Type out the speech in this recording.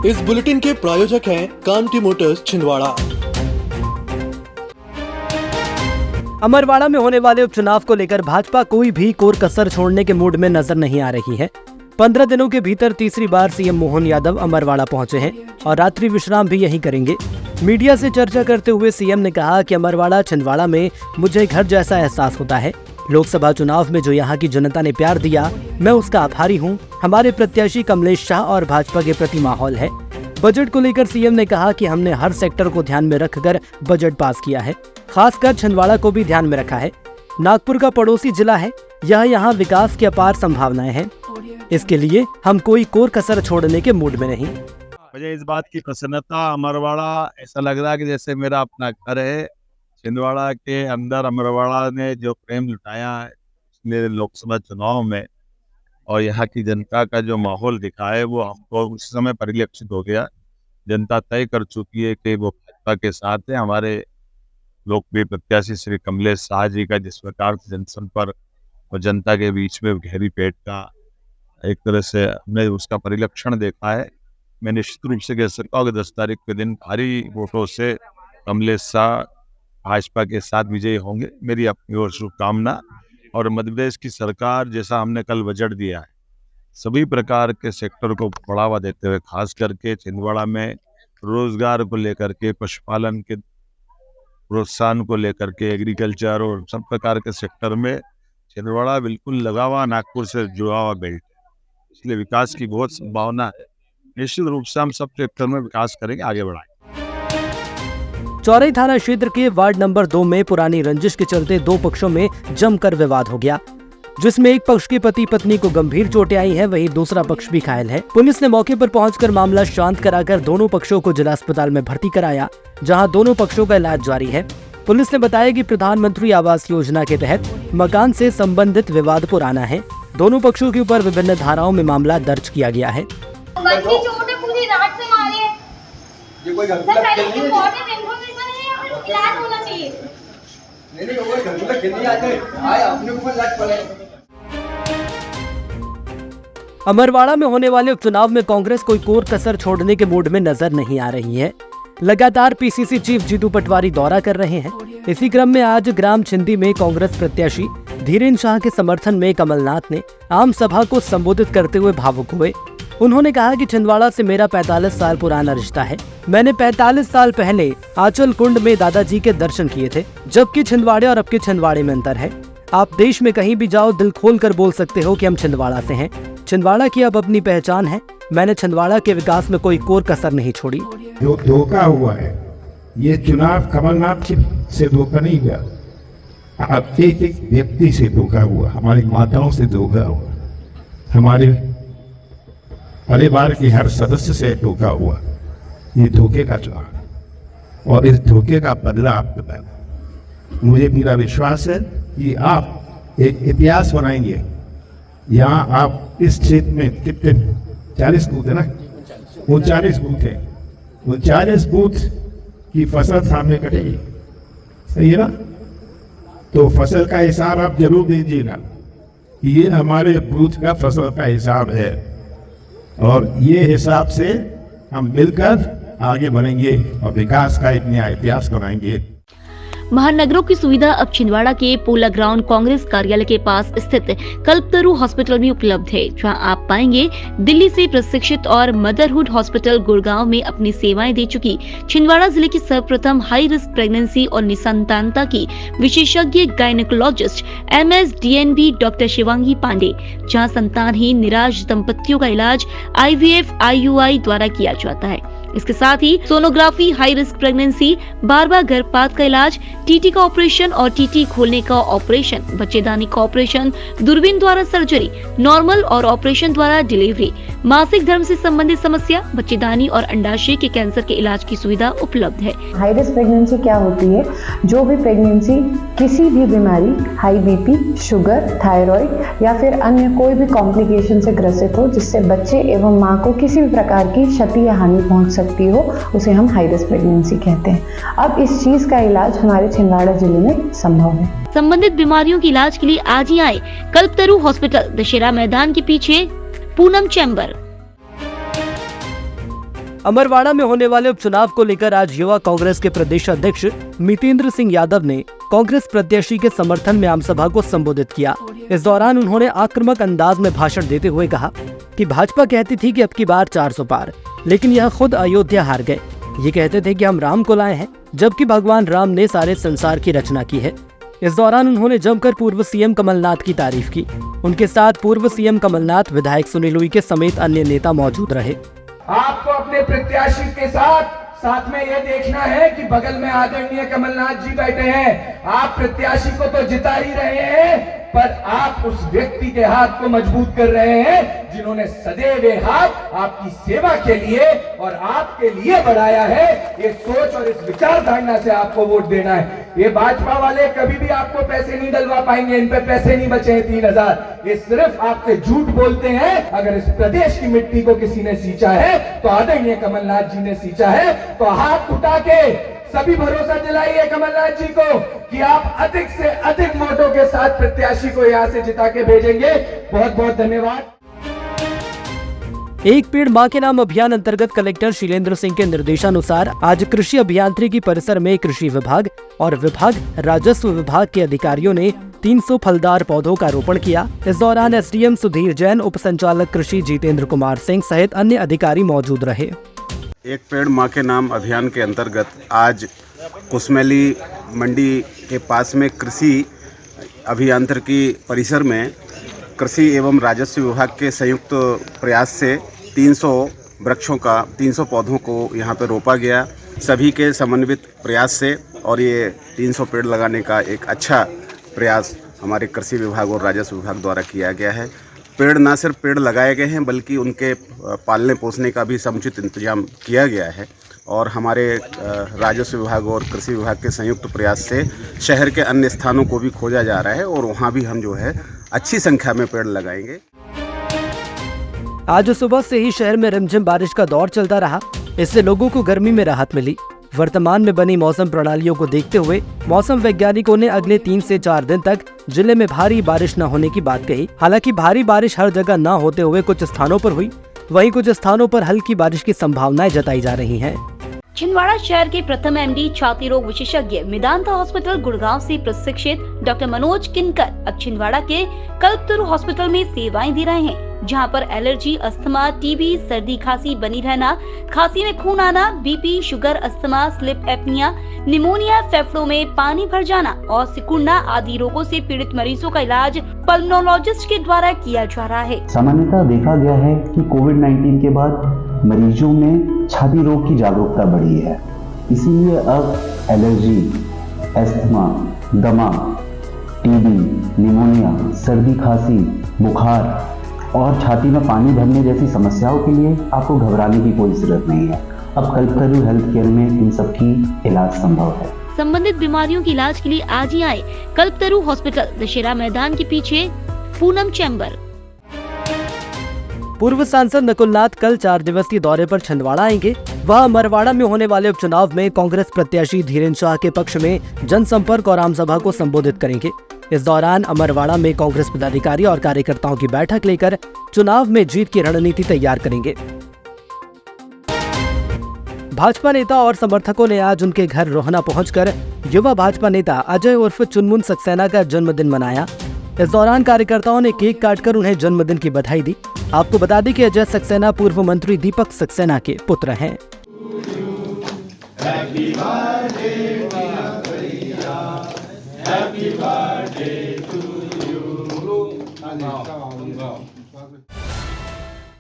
इस बुलेटिन के प्रायोजक हैं कांटी मोटर्स छिंदवाड़ा। अमरवाड़ा में होने वाले उपचुनाव को लेकर भाजपा कोई भी कोर कसर छोड़ने के मूड में नजर नहीं आ रही है। 15 दिनों के भीतर तीसरी बार सीएम मोहन यादव अमरवाड़ा पहुंचे हैं और रात्रि विश्राम भी यहीं करेंगे। मीडिया से चर्चा करते हुए सीएम ने कहा कि अमरवाड़ा छिंदवाड़ा में मुझे घर जैसा एहसास होता है। लोकसभा चुनाव में जो यहाँ की जनता ने प्यार दिया, मैं उसका आभारी हूँ। हमारे प्रत्याशी कमलेश शाह और भाजपा के प्रति माहौल है। बजट को लेकर सीएम ने कहा कि हमने हर सेक्टर को ध्यान में रखकर बजट पास किया है, खासकर छिंदवाड़ा को भी ध्यान में रखा है। नागपुर का पड़ोसी जिला है, यहाँ विकास की अपार संभावनाएं हैं। इसके लिए हम कोई कोर कसर छोड़ने के मूड में नहीं। मुझे इस बात की प्रसन्नता, अमरवाड़ा ऐसा लग रहा है कि जैसे मेरा अपना घर है। छिंदवाड़ा के अंदर अमरवाड़ा ने जो प्रेम लुटाया है पिछले लोकसभा चुनाव में और यहाँ की जनता का जो माहौल दिखा है वो हमको उस समय परिलक्षित हो गया। जनता तय कर चुकी है कि वो भाजपा के साथ है। हमारे लोकप्रिय प्रत्याशी श्री कमलेश शाह जी का जिस प्रकार से जनसंपर्क और जनता के बीच में गहरी पेट का एक तरह से हमने उसका परिलक्षण देखा है। मैं निश्चित रूप से कह सकता हूँ कि 10 तारीख के दिन भारी वोटों से कमलेश शाह भाजपा के साथ विजयी होंगे। मेरी अपनी ओर शुभकामना। और मध्य प्रदेश की सरकार जैसा हमने कल बजट दिया है, सभी प्रकार के सेक्टर को बढ़ावा देते हुए, खास करके छिंदवाड़ा में रोजगार को लेकर के, पशुपालन के प्रोत्साहन को लेकर के, एग्रीकल्चर और सब प्रकार के सेक्टर में छिंदवाड़ा बिल्कुल लगा हुआ नागपुर से जुड़ा हुआ बेल्ट है। इसलिए विकास की बहुत संभावना है। निश्चित रूप से हम सब सेक्टर में विकास करेंगे, आगे बढ़ाएंगे। चौरई थाना क्षेत्र के वार्ड नंबर 2 में पुरानी रंजिश के चलते दो पक्षों में जमकर विवाद हो गया, जिसमें एक पक्ष के पति पत्नी को गंभीर चोटें आई हैं, वहीं दूसरा पक्ष भी घायल है। पुलिस ने मौके पर पहुंचकर मामला शांत कराकर दोनों पक्षों को जिला अस्पताल में भर्ती कराया, जहां दोनों पक्षों का इलाज जारी है। पुलिस ने बताया कि प्रधानमंत्री आवास योजना के तहत मकान से संबंधित विवाद पुराना है। दोनों पक्षों के ऊपर विभिन्न धाराओं में मामला दर्ज किया गया है। अमरवाड़ा में होने वाले उपचुनाव में कांग्रेस कोई कोर कसर छोड़ने के मूड में नजर नहीं आ रही है। लगातार पीसीसी चीफ जीतू पटवारी दौरा कर रहे हैं। इसी क्रम में आज ग्राम छिंदी में कांग्रेस प्रत्याशी धीरेन्द्र शाह के समर्थन में कमलनाथ ने आम सभा को संबोधित करते हुए भावुक हुए। उन्होंने कहा कि छिंदवाड़ा से मेरा 45 साल पुराना रिश्ता है। मैंने 45 साल पहले आंचल कुंड में दादाजी के दर्शन किए थे, जबकि छिंदवाड़े और अब के छिंदवाड़े में अंतर है। आप देश में कहीं भी जाओ, दिल खोल कर बोल सकते हो कि हम छिंदवाड़ा से हैं। छिंदवाड़ा की अब अपनी पहचान है। मैंने छिंदवाड़ा के विकास में कोई कोर कसर नहीं छोड़ी। जो धोखा हुआ है, ये चुनाव कमलनाथ से धोखा नहीं हुआ, आप एक व्यक्ति से धोखा हुआ, हमारी माताओं से धोखा हुआ, हमारे परिवार के हर सदस्य से धोखा हुआ। ये धोखे का चुनाव और इस धोखे का बदला आपको देना। मुझे मेरा विश्वास है कि आप एक इतिहास बनाएंगे। यहाँ आप इस क्षेत्र में कितने 40 बूथ है ना, 39 बूथ है, 39 बूथ की फसल सामने कटेगी, सही है ना? तो फसल का हिसाब आप जरूर दीजिएगा। ये हमारे बूथ का फसल का हिसाब है और ये हिसाब से हम मिलकर आगे बढ़ेंगे और विकास का एक नया इतिहास बनाएंगे। महानगरों की सुविधा अब छिंदवाड़ा के पोला ग्राउंड कांग्रेस कार्यालय के पास स्थित कल्पतरु हॉस्पिटल में उपलब्ध है, जहां आप पाएंगे दिल्ली से प्रशिक्षित और मदरहुड हॉस्पिटल गुड़गांव में अपनी सेवाएं दे चुकी छिंदवाड़ा जिले की सर्वप्रथम हाई रिस्क प्रेगनेंसी और निसंतानता की विशेषज्ञ gynaecologist MS DNB doctor Shivangi Pandey, जहाँ संतानहीन निराश दंपतियों का इलाज IVF IUI द्वारा किया जाता है। इसके साथ ही सोनोग्राफी, हाई रिस्क प्रेगनेंसी, बार-बार गर्भपात का इलाज, टीटी का ऑपरेशन और टीटी खोलने का ऑपरेशन, बच्चेदानी का ऑपरेशन, दूरबीन द्वारा सर्जरी, नॉर्मल और ऑपरेशन द्वारा डिलीवरी, मासिक धर्म से संबंधित समस्या, बच्चेदानी और अंडाशय के कैंसर के इलाज की सुविधा उपलब्ध है। हाई रिस्क प्रेगनेंसी क्या होती है? जो भी प्रेगनेंसी किसी भी बीमारी, हाई BP, शुगर, थायराइड या फिर अन्य कोई भी कॉम्प्लिकेशन से ग्रसित हो, जिससे बच्चे एवं माँ को किसी भी प्रकार की क्षति या हानि पहुंच सकती हो, उसे हम हाई रिस्क प्रेगनेंसी कहते हैं। अब इस चीज का इलाज हमारे छिंदवाड़ा जिले में संभव है। संबंधित बीमारियों के इलाज के लिए आज ही आए कल्पतरु हॉस्पिटल, दशहरा मैदान के पीछे, पूनम चैम्बर। अमरवाड़ा में होने वाले उपचुनाव को लेकर आज युवा कांग्रेस के प्रदेश अध्यक्ष मितेंद्र सिंह यादव ने कांग्रेस प्रत्याशी के समर्थन में आम सभा को संबोधित किया। इस दौरान उन्होंने आक्रामक अंदाज में भाषण देते हुए कहा कि भाजपा कहती थी कि अब की बार 400 पार, लेकिन यह खुद अयोध्या हार गए। ये कहते थे कि हम राम को लाए हैं, जबकि भगवान राम ने सारे संसार की रचना की है। इस दौरान उन्होंने जमकर पूर्व सीएम कमलनाथ की तारीफ की। उनके साथ पूर्व सीएम कमलनाथ, विधायक सुनील उइके समेत अन्य नेता मौजूद रहे। आपको अपने प्रत्याशी के साथ में यह देखना है कि बगल में आदरणीय कमलनाथ जी बैठे हैं। आप प्रत्याशी को तो जिता ही रहे हैं, पर आप उस व्यक्ति के हाथ को मजबूत कर रहे हैं जिन्होंने सदैव हाथ आपकी सेवा के लिए और आपके लिए बढ़ाया है। ये सोच और इस विचारधारणा से आपको वोट देना है। ये भाजपा वाले कभी भी आपको पैसे नहीं डलवा पाएंगे, इन पे पैसे नहीं बचे हैं 3000। ये सिर्फ आपसे झूठ बोलते हैं। अगर इस प्रदेश की मिट्टी को किसी ने सींचा है तो आदरणीय कमलनाथ जी ने सींचा है। तो हाथ उठा के सभी भरोसा दिलाइए कमलनाथ जी को कि आप अधिक से अधिक वोटों के साथ प्रत्याशी को यहाँ से जिता के भेजेंगे। बहुत बहुत धन्यवाद। एक पेड़ मां के नाम अभियान अंतर्गत कलेक्टर शीलेंद्र सिंह के निर्देशानुसार आज कृषि अभियांत्रिकी परिसर में कृषि विभाग और विभाग राजस्व विभाग के अधिकारियों ने 300 फलदार पौधों का रोपण किया। इस दौरान एसडीएम सुधीर जैन, उप संचालक कृषि जितेंद्र कुमार सिंह सहित अन्य अधिकारी मौजूद रहे। एक पेड़ माँ के नाम अभियान के अंतर्गत आज कुसमेली मंडी के पास में कृषि अभियांत्रिकी परिसर में कृषि एवं राजस्व विभाग के संयुक्त प्रयास से 300 पौधों को यहाँ पर रोपा गया। सभी के समन्वित प्रयास से, और ये 300 पेड़ लगाने का एक अच्छा प्रयास हमारे कृषि विभाग और राजस्व विभाग द्वारा किया गया है। पेड़ न सिर्फ पेड़ लगाए गए हैं, बल्कि उनके पालने पोसने का भी समुचित इंतजाम किया गया है। और हमारे राजस्व विभाग और कृषि विभाग के संयुक्त प्रयास से शहर के अन्य स्थानों को भी खोजा जा रहा है और वहाँ भी हम जो है अच्छी संख्या में पेड़ लगाएंगे। आज सुबह से ही शहर में रिमझिम बारिश का दौर चलता रहा। इससे लोगों को गर्मी में राहत मिली। वर्तमान में बनी मौसम प्रणालियों को देखते हुए मौसम वैज्ञानिकों ने अगले 3 से 4 दिन तक जिले में भारी बारिश न होने की बात कही। हालांकि भारी बारिश हर जगह न होते हुए कुछ स्थानों पर हुई, वहीं कुछ स्थानों पर हल्की बारिश की संभावनाएं जताई जा रही हैं। छिंदवाड़ा शहर के प्रथम एमडी छाती रोग विशेषज्ञ मेदांता हॉस्पिटल गुड़गांव से प्रशिक्षित डॉक्टर मनोज किनकर अब छिंदवाड़ा के कल्पतरु हॉस्पिटल में सेवाएं दे रहे हैं, जहां पर एलर्जी, अस्थमा, टीबी, सर्दी खांसी बनी रहना, खांसी में खून आना, BP, sugar, asthma, slip apnoea, pneumonia, फेफड़ों में पानी भर जाना और सिकुड़ना आदि रोगों से पीड़ित मरीजों का इलाज पल्मोनोलॉजिस्ट के द्वारा किया जा रहा है। सामान्यतः देखा गया है कि कोविड-19 के बाद मरीजों में छाती रोग की जागरूकता बढ़ी है। इसीलिए अब एलर्जी, अस्थमा, दमा, टीबी, निमोनिया, सर्दी खांसी, बुखार और छाती में पानी भरने जैसी समस्याओं के लिए आपको घबराने की कोई जरूरत नहीं है। अब कल्पतरु हेल्थ केयर में इन सब की इलाज संभव है। संबंधित बीमारियों के इलाज के लिए आज ही आए कल्पतरु हॉस्पिटल, दशहरा मैदान के पीछे, पूनम चैम्बर। पूर्व सांसद नकुलनाथ कल 4 दिवसीय दौरे पर छिंदवाड़ा आएंगे। वह अमरवाड़ा में होने वाले उपचुनाव में कांग्रेस प्रत्याशी धीरेन्द्र शाह के पक्ष में जनसंपर्क और आम सभा को संबोधित करेंगे। इस दौरान अमरवाड़ा में कांग्रेस पदाधिकारी और कार्यकर्ताओं की बैठक लेकर चुनाव में जीत की रणनीति तैयार करेंगे। भाजपा नेता और समर्थकों ने आज उनके घर रोहना पहुंचकर युवा भाजपा नेता अजय उर्फ चुनमुन सक्सेना का जन्मदिन मनाया। इस दौरान कार्यकर्ताओं ने केक काटकर उन्हें जन्मदिन की बधाई दी। आपको बता दें कि अजय सक्सेना पूर्व मंत्री दीपक सक्सेना के पुत्र हैं। Happy birthday to you.